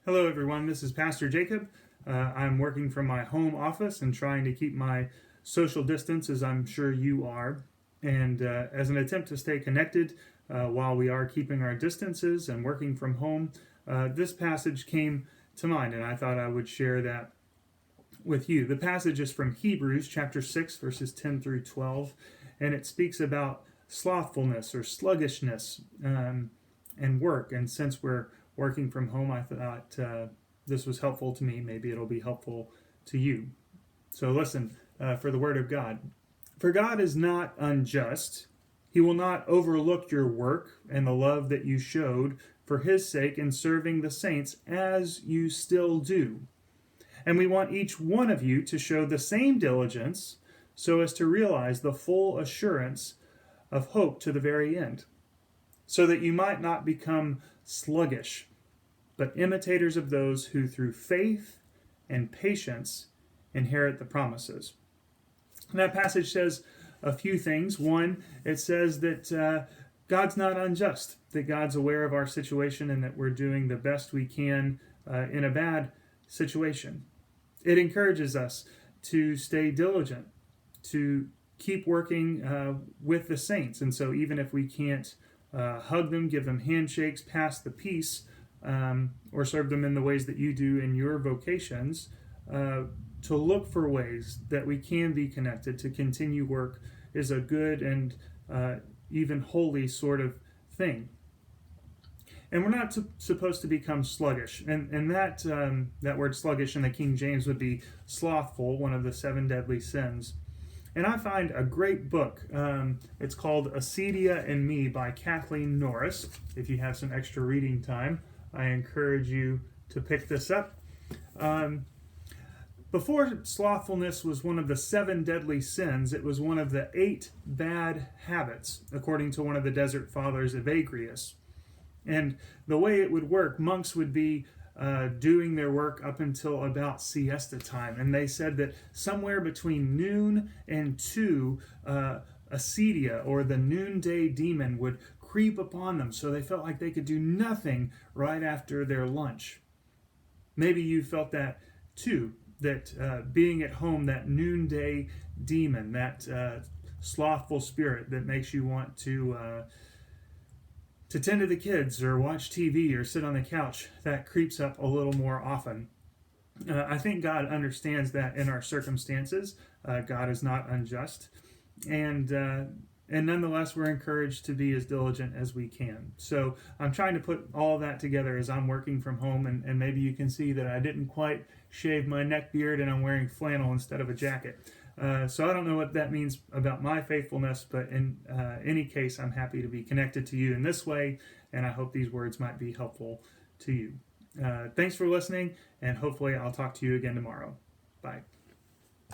Hello, everyone. This is Pastor Jacob. I'm working from my home office and trying to keep my social distance, as I'm sure you are. And as an attempt to stay connected while we are keeping our distances and working from home, this passage came to mind, and I thought I would share that with you. The passage is from Hebrews chapter 6, verses 10 through 12, and it speaks about slothfulness or sluggishness and work. And since we're working from home, I thought this was helpful to me. Maybe it'll be helpful to you. So listen for the word of God. For God is not unjust. He will not overlook your work and the love that you showed for his sake in serving the saints, as you still do. And we want each one of you to show the same diligence so as to realize the full assurance of hope to the very end, so that you might not become sluggish, but imitators of those who through faith and patience inherit the promises. And that passage says a few things. One, it says that God's not unjust, that God's aware of our situation and that we're doing the best we can in a bad situation. It encourages us to stay diligent, to keep working with the saints. And so even if we can't hug them, give them handshakes, pass the peace, or serve them in the ways that you do in your vocations, to look for ways that we can be connected, to continue work is a good and even holy sort of thing. And we're not supposed to become sluggish. And that word sluggish in the King James would be slothful, one of the 7 deadly sins. And I find a great book. It's called Acedia and Me by Kathleen Norris. If you have some extra reading time, I encourage you to pick this up. Before slothfulness was one of the 7 deadly sins, it was one of the 8 bad habits, according to one of the Desert Fathers, Evagrius. And the way it would work, monks would be doing their work up until about siesta time. And they said that somewhere between noon and 2, acedia, or the noonday demon, would creep upon them, so they felt like they could do nothing right after their lunch. Maybe you felt that too, that being at home, that noonday demon, that slothful spirit that makes you want to tend to the kids or watch TV or sit on the couch, that creeps up a little more often. I think God understands that in our circumstances. God is not unjust. And nonetheless, we're encouraged to be as diligent as we can. So I'm trying to put all of that together as I'm working from home, and maybe you can see that I didn't quite shave my neck beard and I'm wearing flannel instead of a jacket. So I don't know what that means about my faithfulness, but in any case, I'm happy to be connected to you in this way, and I hope these words might be helpful to you. Thanks for listening, and hopefully I'll talk to you again tomorrow. Bye.